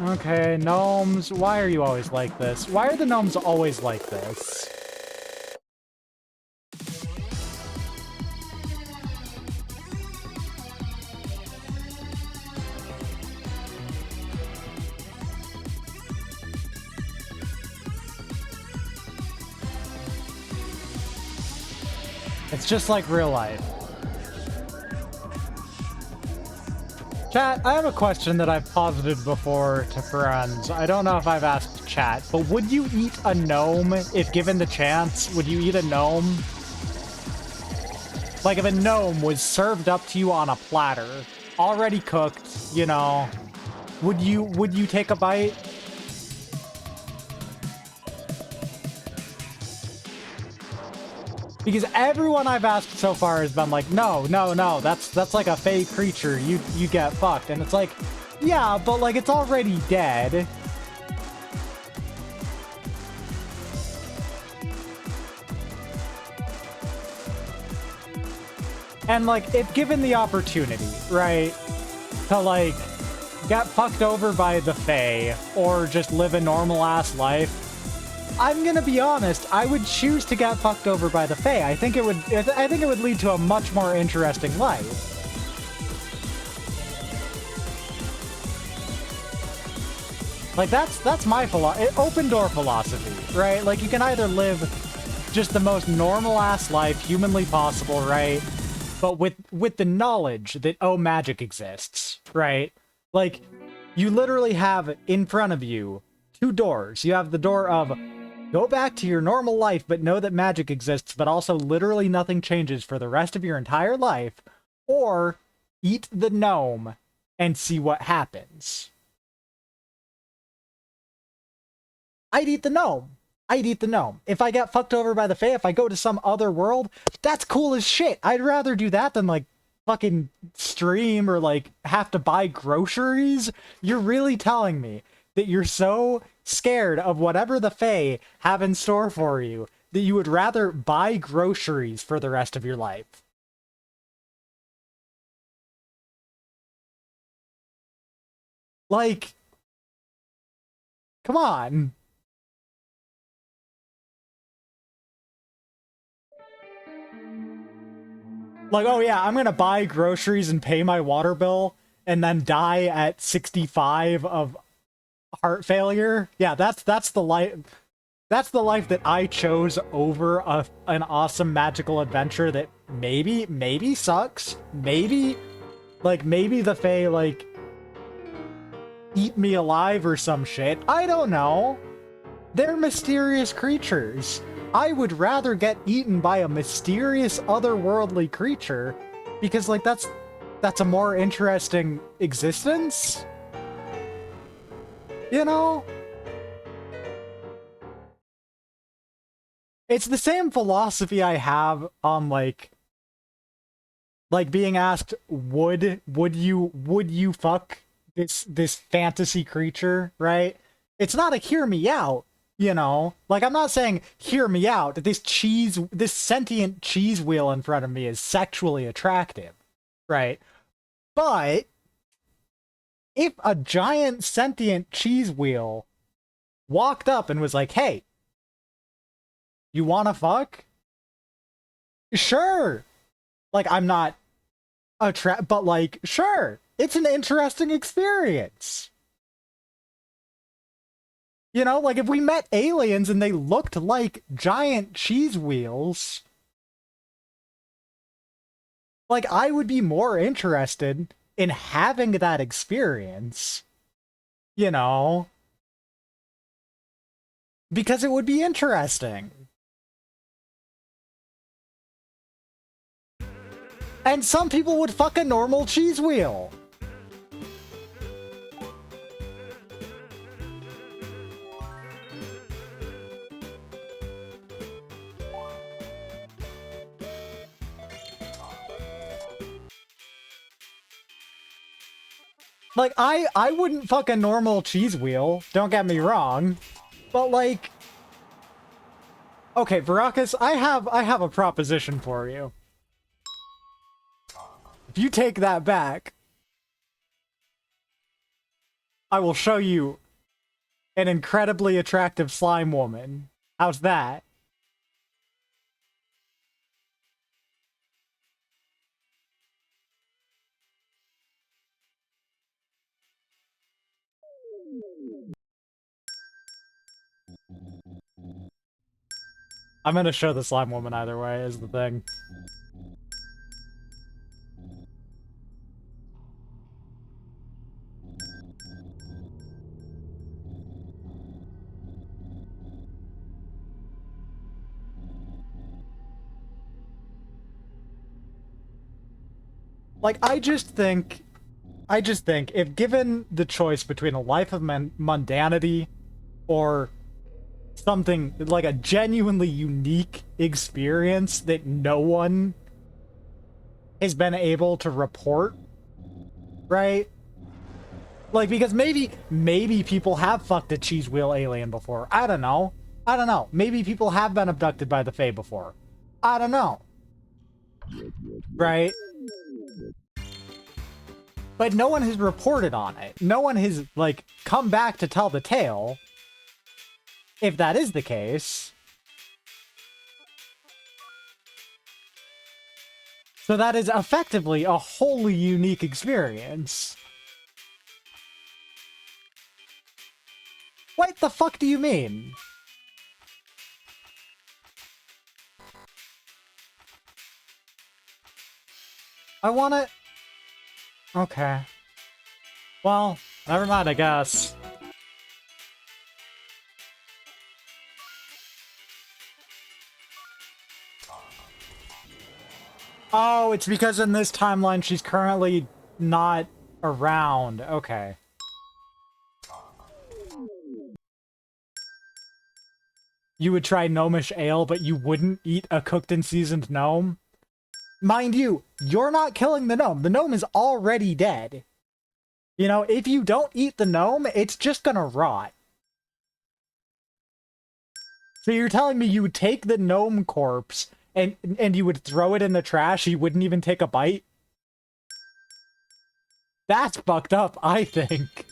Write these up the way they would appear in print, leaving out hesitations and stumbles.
Okay, gnomes, why are you always like this? Why are the gnomes always like this? It's just like real life. Chat, I have a question that I've posited before to friends. I don't know if I've asked chat, but would you eat a gnome if given the chance? Would you eat a gnome? Like if a gnome was served up to you on a platter, already cooked, you know, would you take a bite? Because everyone I've asked so far has been like, no, no, no, that's like a fake creature. You get fucked. And it's like, yeah, but like it's already dead. And like, if given the opportunity, right, to like get fucked over by the Fae or just live a normal ass life, I'm gonna be honest, I would choose to get fucked over by the Fae. I think it would lead to a much more interesting life. Like that's my open door philosophy, right? Like you can either live just the most normal ass life humanly possible, right? But with the knowledge that magic exists, right? Like you literally have in front of you two doors. You have the door of go back to your normal life, but know that magic exists, but also literally nothing changes for the rest of your entire life, or eat the gnome and see what happens. I'd eat the gnome. I'd eat the gnome. If I get fucked over by the Fae, if I go to some other world, that's cool as shit. I'd rather do that than like fucking stream or like have to buy groceries. You're really telling me that you're so scared of whatever the Fae have in store for you that you would rather buy groceries for the rest of your life. Like, come on. Like, oh yeah, I'm gonna buy groceries and pay my water bill and then die at 65 of heart failure. Yeah, that's the life. That's the life that I chose over an awesome magical adventure that maybe sucks. Maybe the Fae like eat me alive or some shit. I don't know. They're mysterious creatures. I would rather get eaten by a mysterious otherworldly creature because like that's a more interesting existence. You know? It's the same philosophy I have on like being asked would you fuck this fantasy creature, right? It's not a hear me out, you know? Like I'm not saying hear me out. This sentient cheese wheel in front of me is sexually attractive, right? But if a giant sentient cheese wheel walked up and was like, "Hey, you wanna fuck?" Sure. Like, I'm not but like, sure. It's an interesting experience. You know, like if we met aliens and they looked like giant cheese wheels, like I would be more interested in having that experience, you know, because it would be interesting. And some people would fuck a normal cheese wheel. Like, I wouldn't fuck a normal cheese wheel, don't get me wrong. But like... Okay, Baracus, I have a proposition for you. If you take that back... I will show you an incredibly attractive slime woman. How's that? I'm gonna show the slime woman either way, is the thing. Like, I just think if given the choice between a life of mundanity or something like a genuinely unique experience that no one has been able to report, right? Like, because maybe people have fucked a cheese wheel alien before. I don't know. I don't know. Maybe people have been abducted by the Fae before. I don't know. Right? But no one has reported on it. No one has, like, come back to tell the tale. If that is the case. So that is effectively a wholly unique experience. What the fuck do you mean? I wanna... Okay. Well, never mind, I guess. Oh, it's because in this timeline she's currently not around. Okay. You would try gnomish ale, but you wouldn't eat a cooked and seasoned gnome? Mind you, you're not killing the gnome. The gnome is already dead. You know, if you don't eat the gnome, it's just gonna rot. So you're telling me you would take the gnome corpse and you would throw it in the trash, you wouldn't even take a bite? That's fucked up, I think.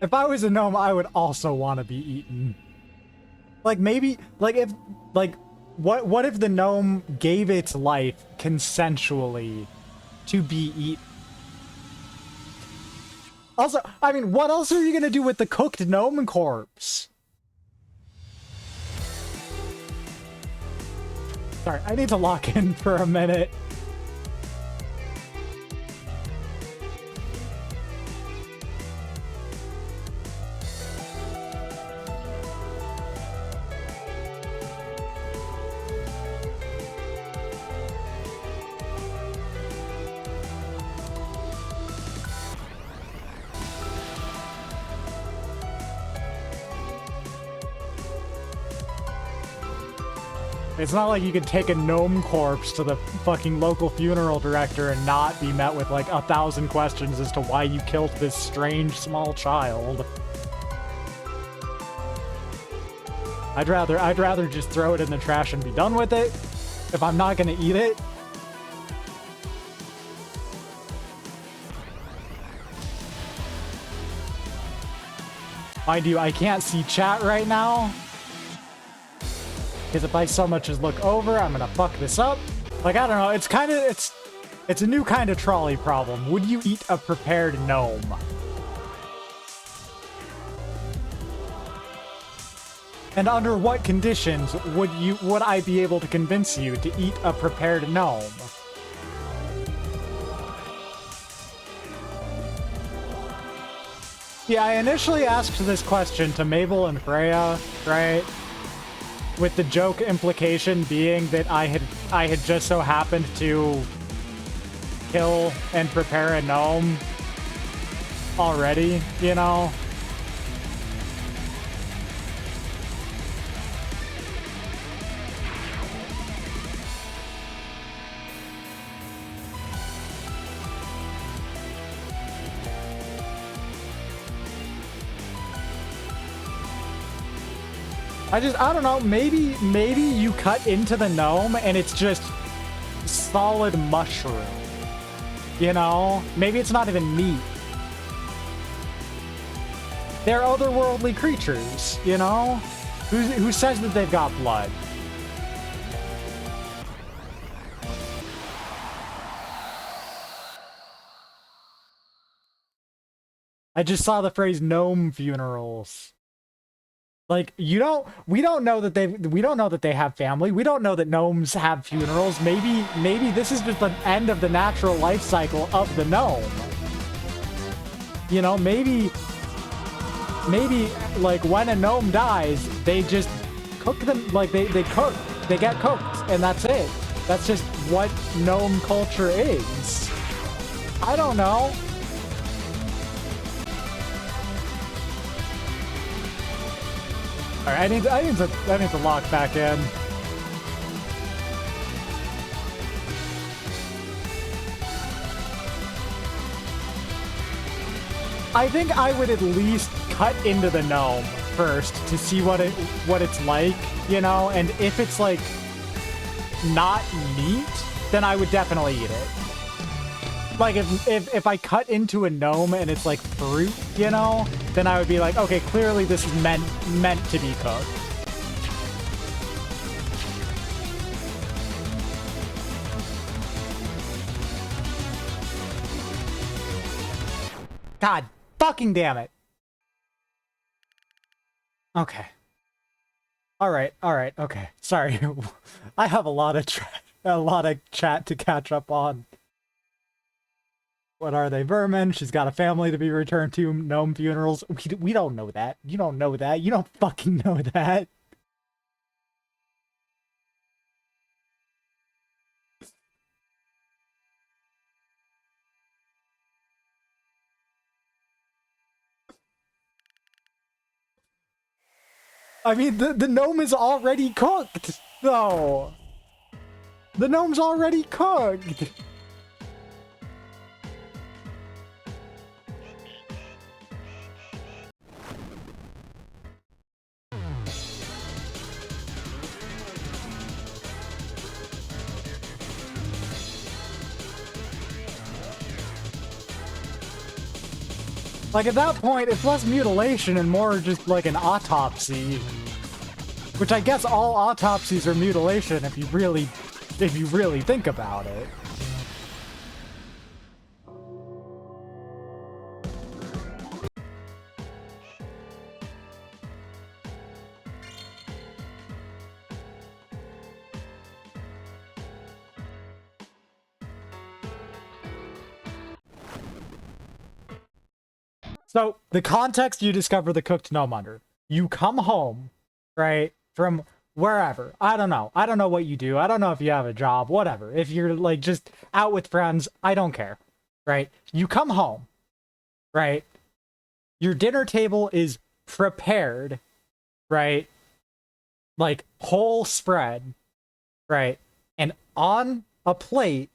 If I was a gnome, I would also want to be eaten. Like, maybe, like, if, like, what if the gnome gave its life consensually to be eaten? Also, I mean, what else are you gonna do with the cooked gnome corpse? Sorry, I need to lock in for a minute. It's not like you could take a gnome corpse to the fucking local funeral director and not be met with like 1,000 questions as to why you killed this strange small child. I'd rather just throw it in the trash and be done with it if I'm not gonna eat it. Mind you, I can't see chat right now. Because if I so much as look over, I'm gonna fuck this up. Like, I don't know, it's kind of, it's a new kind of trolley problem. Would you eat a prepared gnome? And under what conditions would I be able to convince you to eat a prepared gnome? Yeah, I initially asked this question to Mabel and Freya, right? With the joke implication being that I had just so happened to kill and prepare a gnome already, you know? I don't know, maybe you cut into the gnome and it's just solid mushroom. You know? Maybe it's not even meat. They're otherworldly creatures, you know? Who says that they've got blood? I just saw the phrase gnome funerals. Like, we don't know that they have family. We don't know that gnomes have funerals. Maybe this is just the end of the natural life cycle of the gnome. You know, maybe like when a gnome dies, they just cook them, like they get cooked, and that's it. That's just what gnome culture is. I don't know. All right, I need to lock back in. I think I would at least cut into the gnome first to see what it's like, you know, and if it's like not meat, then I would definitely eat it. Like if I cut into a gnome and it's like fruit, you know, then I would be like, okay, clearly this is meant to be cooked. God fucking damn it. Okay. All right, okay. Sorry. I have a lot of chat to catch up on. What are they? Vermin. She's got a family to be returned to. Gnome funerals. We don't know that. You don't know that. You don't fucking know that. I mean, the gnome is already cooked, though. The gnome's already cooked. Like, at that point, it's less mutilation and more just like an autopsy. Which I guess all autopsies are mutilation if you really think about it. So, the context you discover the cooked gnome under. You come home, right, from wherever. I don't know. I don't know what you do. I don't know if you have a job, whatever. If you're, like, just out with friends, I don't care, right? You come home, right? Your dinner table is prepared, right? Like, whole spread, right? And on a plate,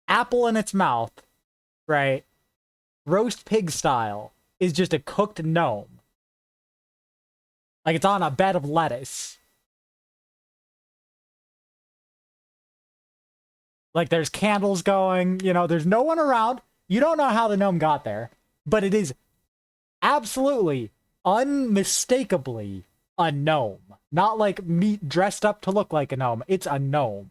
apple in its mouth, right? Roast pig style, is just a cooked gnome. Like, it's on a bed of lettuce. Like, there's candles going, you know, there's no one around. You don't know how the gnome got there, but it is absolutely, unmistakably a gnome. Not like meat dressed up to look like a gnome. It's a gnome.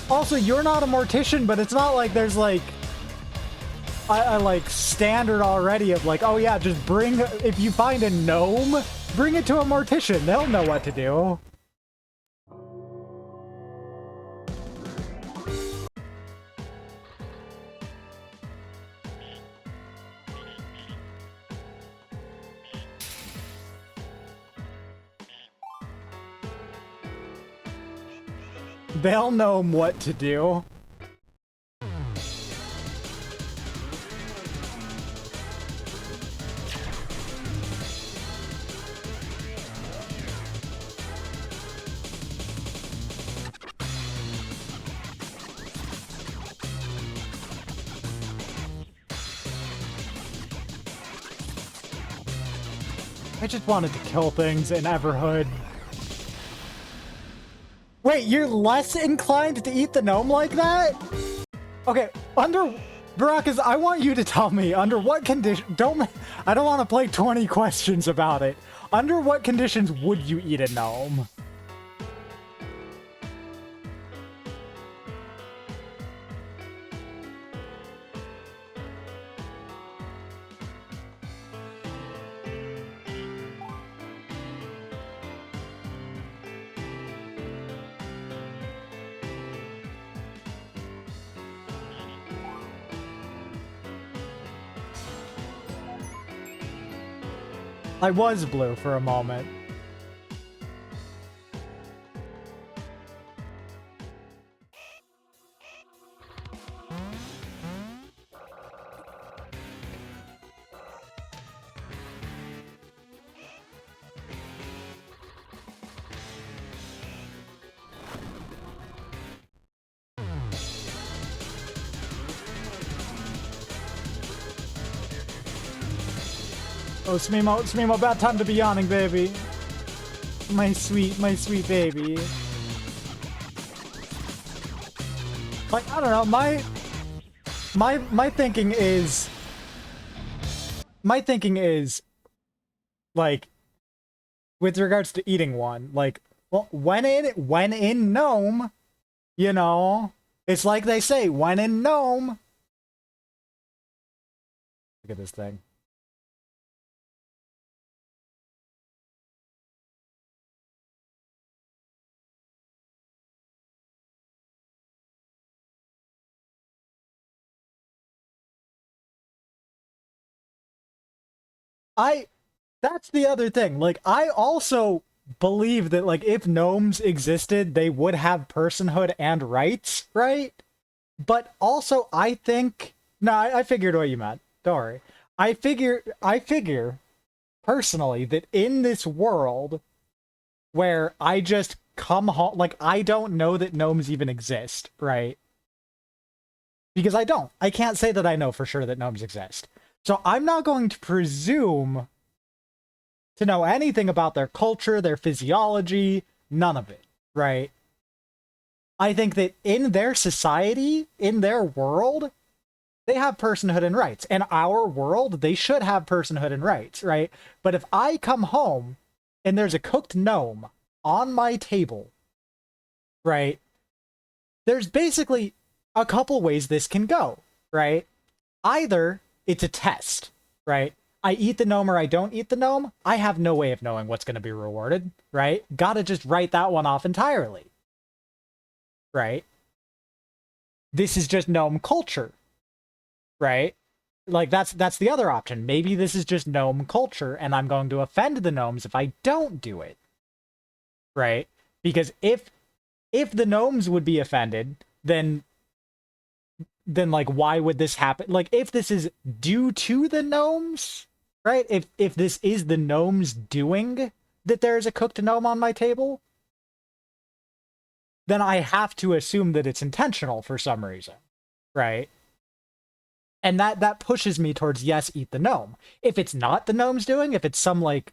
Also, you're not a mortician, but it's not like there's like a like standard already of like, oh yeah, just bring, if you find a gnome, bring it to a mortician. They'll know what to do. They'll know what to do. I just wanted to kill things in Everhood. Wait, you're less inclined to eat the gnome like that? Okay, Baracus, I want you to tell me, under what condition... I don't want to play 20 questions about it. Under what conditions would you eat a gnome? I was blue for a moment. Oh, Smimo, about time to be yawning, baby. My sweet baby. Like, I don't know, my thinking is... like, with regards to eating one, like, well, when in Gnome, you know, it's like they say, when in Gnome. Look at this thing. That's the other thing. Like, I also believe that, like, if gnomes existed, they would have personhood and rights, right? But also, I think... No, I figured what you meant. Don't worry. I figure, personally, that in this world where I just come home... Like, I don't know that gnomes even exist, right? Because I don't. I can't say that I know for sure that gnomes exist. So I'm not going to presume to know anything about their culture, their physiology, none of it, right? I think that in their society, in their world, they have personhood and rights. In our world, they should have personhood and rights, right? But if I come home and there's a cooked gnome on my table, right? There's basically a couple ways this can go, right? Either it's a test, right? I eat the gnome or I don't eat the gnome, I have no way of knowing what's going to be rewarded, right? Gotta just write that one off entirely, right? This is just gnome culture, right? Like, that's the other option. Maybe this is just gnome culture, and I'm going to offend the gnomes if I don't do it, right? Because if the gnomes would be offended, then like, why would this happen? Like, if this is due to the gnomes, right? If this is the gnomes doing that there's a cooked gnome on my table, then I have to assume that it's intentional for some reason, right? And that pushes me towards, yes, eat the gnome. If it's not the gnomes doing, if it's some, like,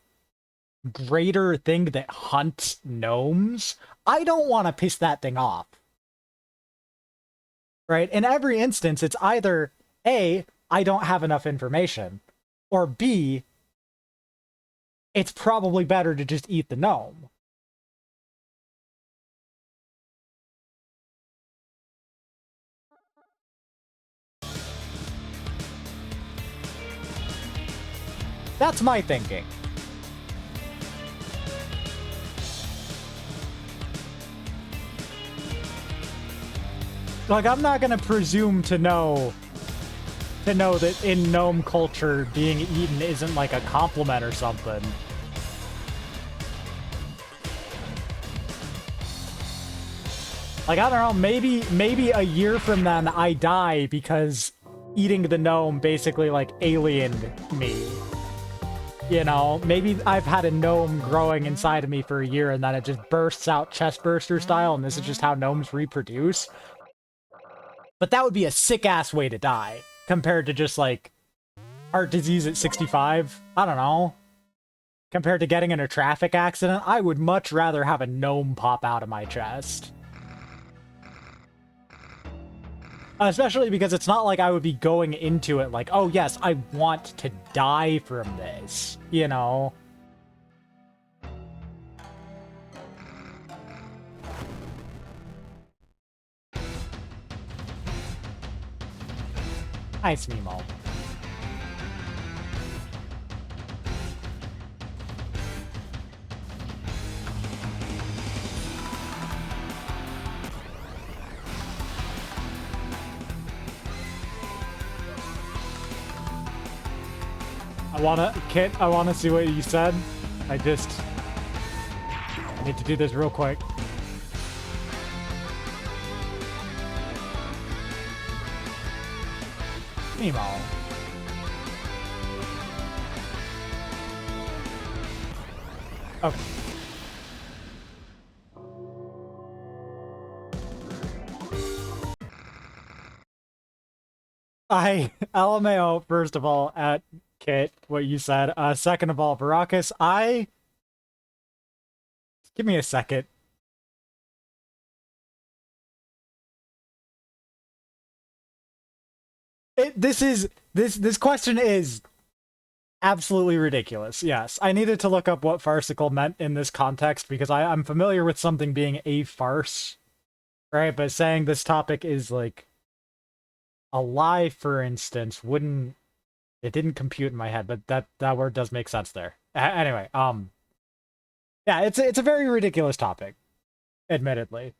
greater thing that hunts gnomes, I don't want to piss that thing off. Right? In every instance, it's either A, I don't have enough information, or B, it's probably better to just eat the gnome. That's my thinking. Like, I'm not gonna presume to know that in gnome culture being eaten isn't like a compliment or something. Like, I don't know, maybe a year from then I die because eating the gnome basically, like, aliened me. You know, maybe I've had a gnome growing inside of me for a year and then it just bursts out chest burster style, and this is just how gnomes reproduce. But that would be a sick-ass way to die, compared to just, like, heart disease at 65. I don't know. compared to getting in a traffic accident, I would much rather have a gnome pop out of my chest. Especially because it's not like I would be going into it like, oh yes, I want to die from this, you know? Nice, Mimo. Kit, I wanna see what you said. I need to do this real quick. Mimo. Okay. LMAO, first of all, at Kit, what you said. Second of all, Baracus, give me a second. This question is absolutely ridiculous. Yes, I needed to look up what farcical meant in this context because I'm familiar with something being a farce, right? But saying this topic is like a lie, for instance, it didn't compute in my head, but that word does make sense there. Anyway, yeah, it's a very ridiculous topic, admittedly.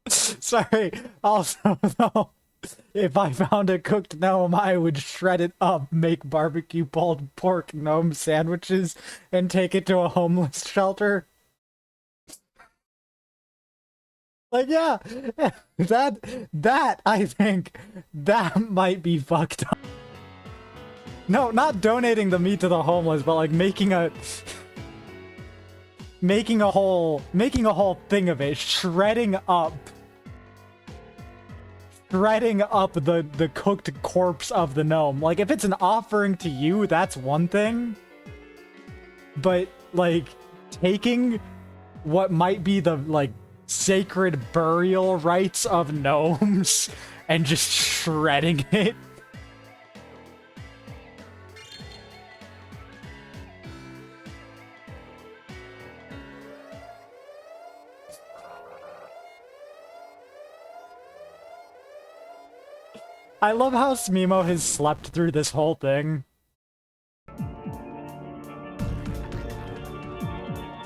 Sorry. Also, though, if I found a cooked gnome, I would shred it up, make barbecue pulled pork gnome sandwiches, and take it to a homeless shelter. Like, yeah, that I think that might be fucked up. No, not donating the meat to the homeless, but like making a whole thing of it, shredding up the cooked corpse of the gnome. Like, if it's an offering to you, that's one thing. But like taking what might be the like sacred burial rites of gnomes and just shredding it. I love how Smimo has slept through this whole thing.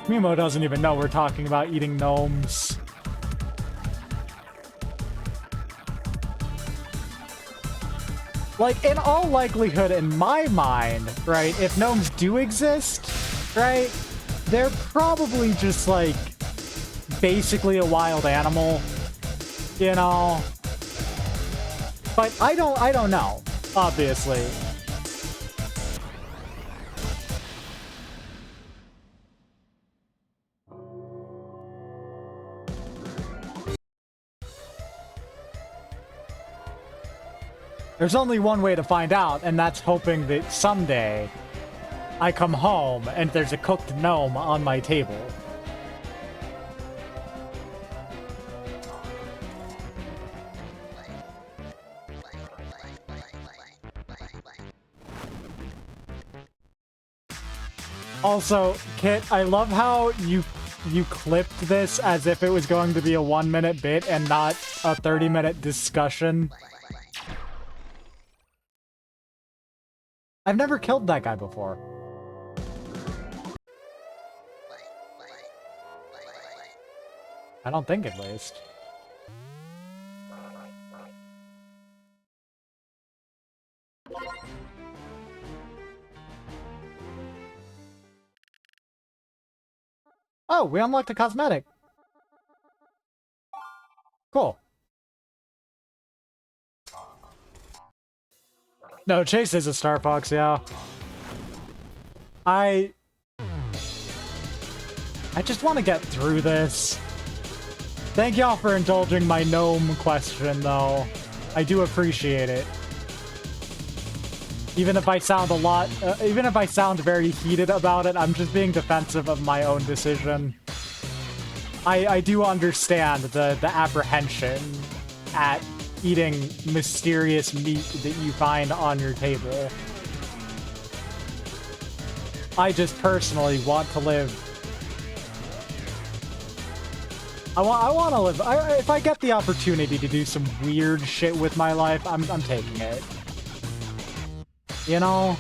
Smimo doesn't even know we're talking about eating gnomes. Like, in all likelihood, in my mind, right, if gnomes do exist, right, they're probably just, like, basically a wild animal, you know? But I don't know, obviously. There's only one way to find out, and that's hoping that someday I come home and there's a cooked gnome on my table. Also, Kit, I love how you clipped this as if it was going to be a 1-minute bit and not a 30-minute discussion. I've never killed that guy before. I don't think at least. Oh, we unlocked a cosmetic. Cool. No, Chase is a Star Fox, yeah. I just want to get through this. Thank y'all for indulging my gnome question, though. I do appreciate it. Even if I sound even if I sound very heated about it, I'm just being defensive of my own decision. I do understand the apprehension at eating mysterious meat that you find on your table. I just personally want to live. I want to live. If I get the opportunity to do some weird shit with my life, I'm taking it. You know?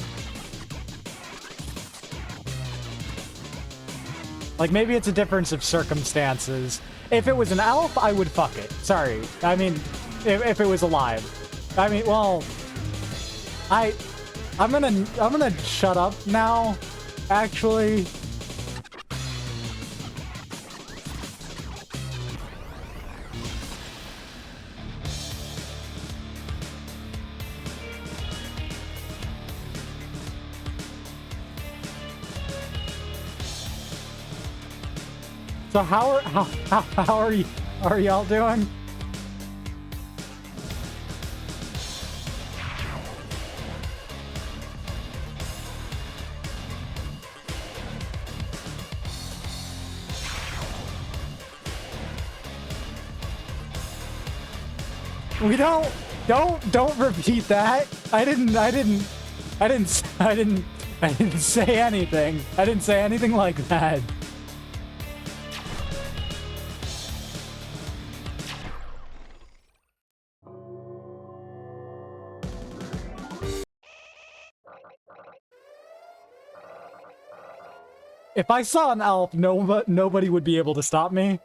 Like, maybe it's a difference of circumstances. If it was an elf, I would fuck it. Sorry. I mean, if it was alive. I mean, well... I'm gonna shut up now, actually. So how are y'all doing? We don't repeat that. I didn't say anything. I didn't say anything like that. If I saw an elf, nobody would be able to stop me.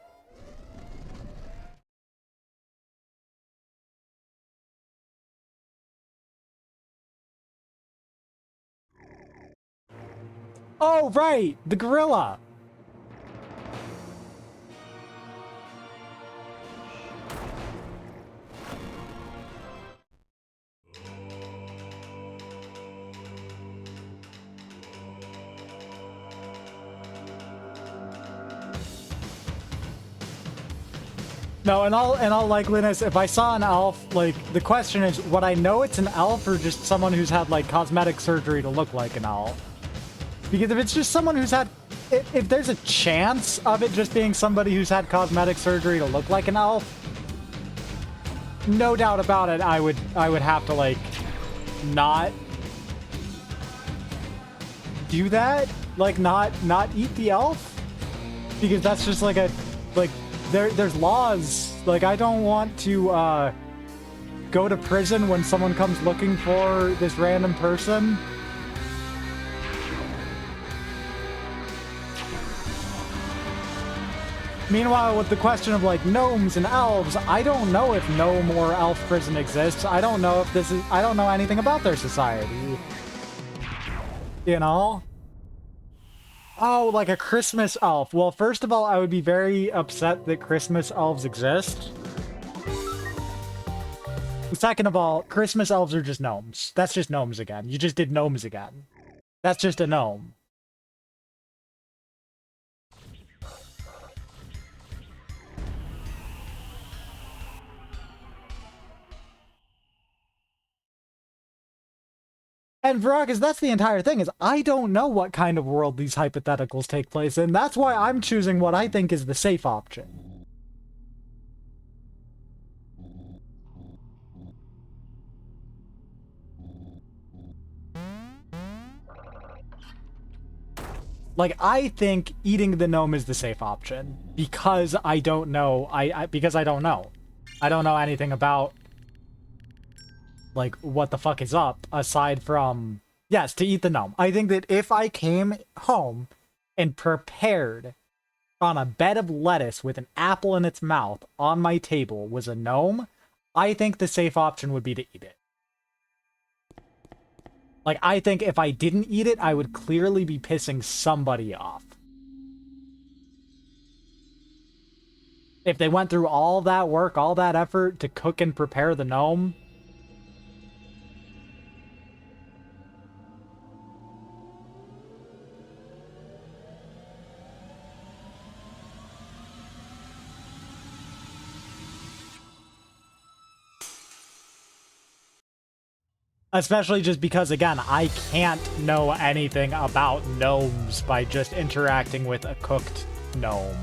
Oh, right! The gorilla! No, in all likeliness, if I saw an elf, like, the question is, would I know it's an elf or just someone who's had, like, cosmetic surgery to look like an elf? Because if it's just someone who's had... If there's a chance of it just being somebody who's had cosmetic surgery to look like an elf, no doubt about it, I would have to, like, not do that? Like, not eat the elf? Because that's just, like, a... Like, there's laws. Like, I don't want to, go to prison when someone comes looking for this random person. Meanwhile, with the question of, like, gnomes and elves, I don't know if gnome or elf prison exists. I don't know if this is... I don't know anything about their society. You know? Oh, like a Christmas elf. Well, first of all, I would be very upset that Christmas elves exist. Second of all, Christmas elves are just gnomes. That's just gnomes again. You just did gnomes again. That's just a gnome. And Verakas, that's the entire thing, is I don't know what kind of world these hypotheticals take place in. That's why I'm choosing what I think is the safe option. Like, I think eating the gnome is the safe option. Because I don't know. Because I don't know. I don't know anything about, like, what the fuck is up, aside from... Yes, to eat the gnome. I think that if I came home and prepared on a bed of lettuce with an apple in its mouth on my table was a gnome, I think the safe option would be to eat it. Like, I think if I didn't eat it, I would clearly be pissing somebody off. If they went through all that work, all that effort to cook and prepare the gnome... Especially just because, again, I can't know anything about gnomes by just interacting with a cooked gnome.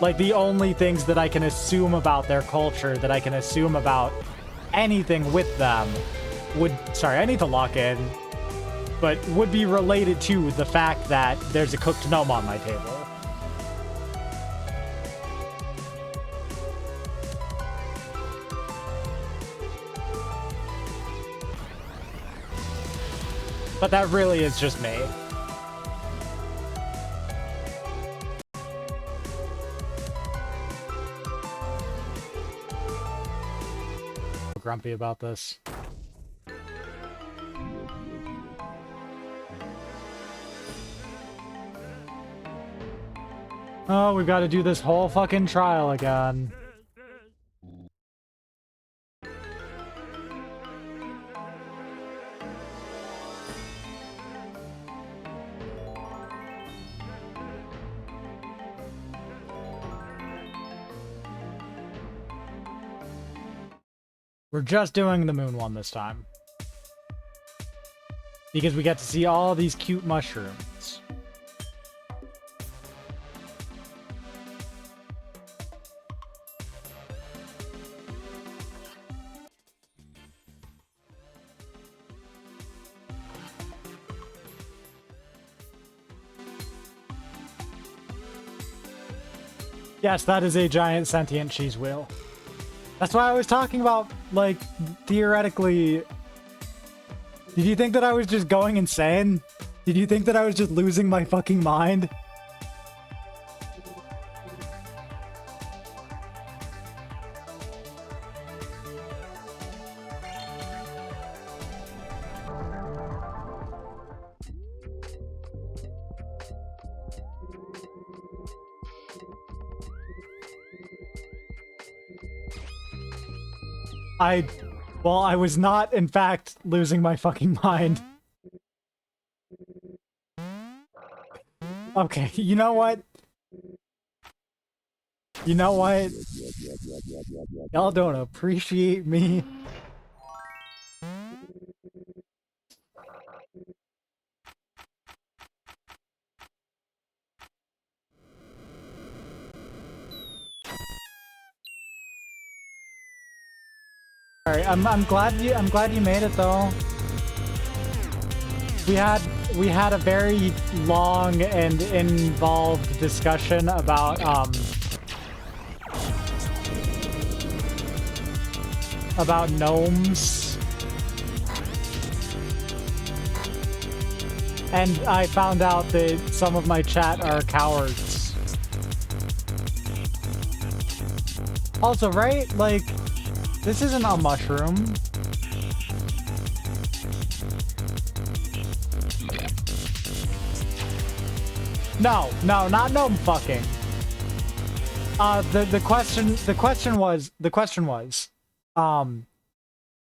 Like, the only things that I can assume about their culture, that I can assume about anything with them, would... Sorry, I need to lock in. But would be related to the fact that there's a cooked gnome on my table. But that really is just me. Grumpy about this. Oh, we've got to do this whole fucking trial again. We're just doing the moon one this time. Because we get to see all these cute mushrooms. Yes, that is a giant sentient cheese wheel. That's why I was talking about, like, theoretically... Did you think that I was just going insane? Did you think that I was just losing my fucking mind? Well, I was not, in fact, losing my fucking mind. Okay, you know what? You know what? Y'all don't appreciate me. Alright, I'm glad you made it though. We had a very long and involved discussion about gnomes. And I found out that some of my chat are cowards. Also, right? Like, this isn't a mushroom. No, not gnome fucking. The question was,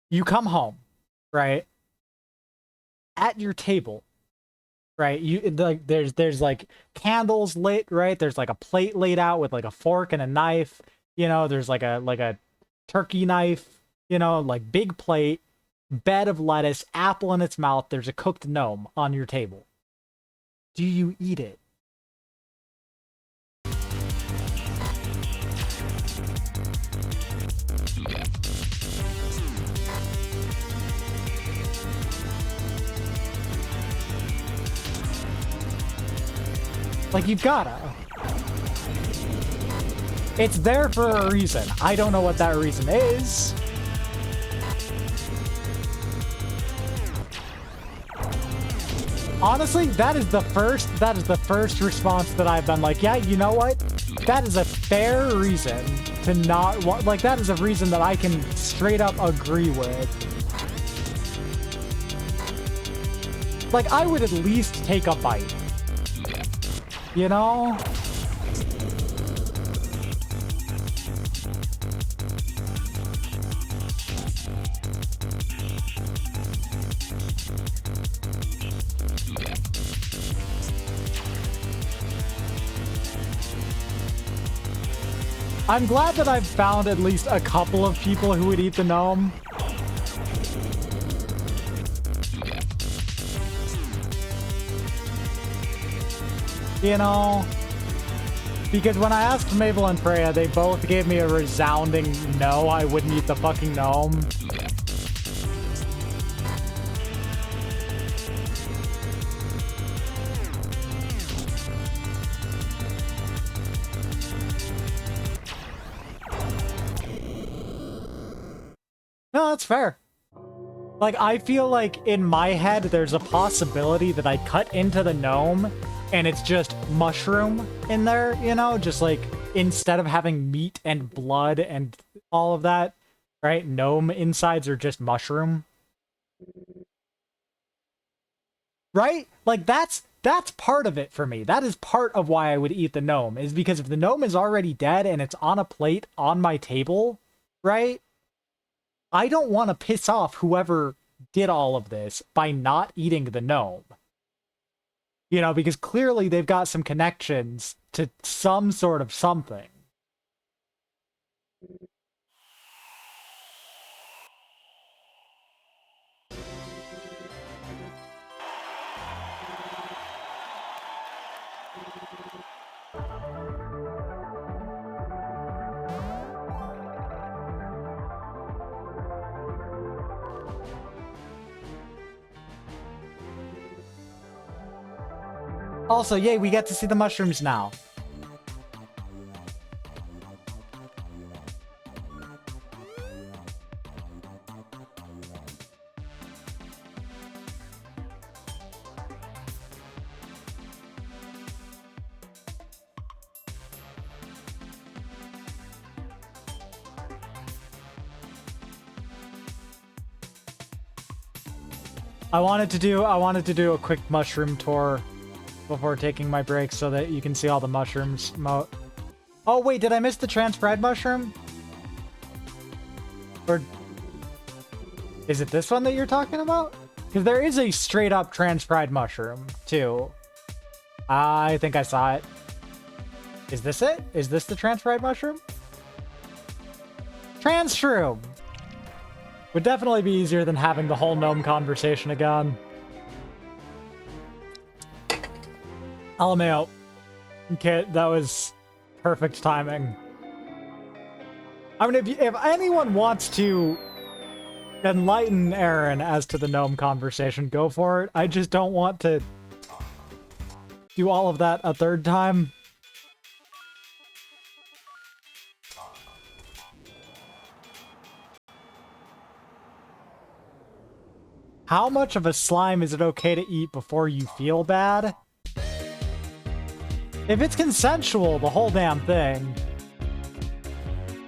you come home, right? At your table, right? Like there's like candles lit, right? There's like a plate laid out with like a fork and a knife. You know, there's like a turkey knife, you know, like big plate, bed of lettuce, apple in its mouth. There's a cooked gnome on your table. Do you eat it? Like, you've gotta. It's there for a reason. I don't know what that reason is. Honestly, that is the first response that I've been like, yeah, you know what? That is a fair reason to not want, like, that is a reason that I can straight up agree with. Like, I would at least take a bite. You know? I'm glad that I've found at least a couple of people who would eat the gnome. You know, because when I asked Mabel and Freya, they both gave me a resounding no, I wouldn't eat the fucking gnome. No, that's fair. Like, I feel like in my head, there's a possibility that I cut into the gnome and it's just mushroom in there, you know? Just like, instead of having meat and blood and all of that, right? Gnome insides are just mushroom. Right? Like, that's part of it for me. That is part of why I would eat the gnome, is because if the gnome is already dead and it's on a plate on my table, right? I don't want to piss off whoever did all of this by not eating the gnome. You know, because clearly they've got some connections to some sort of something. Also, yay, we get to see the mushrooms now. I wanted to do a quick mushroom tour before taking my break so that you can see all the mushrooms. Oh wait, did I miss the trans-fried mushroom? Or is it this one that you're talking about? Because there is a straight up trans-fried mushroom too. I think I saw it. Is this it? Is this the trans-fried mushroom? Trans-shroom! Would definitely be easier than having the whole gnome conversation again. LMAO. Okay, that was perfect timing. I mean, if anyone wants to enlighten Aaron as to the gnome conversation, go for it. I just don't want to do all of that a third time. How much of a slime is it okay to eat before you feel bad? If it's consensual, the whole damn thing.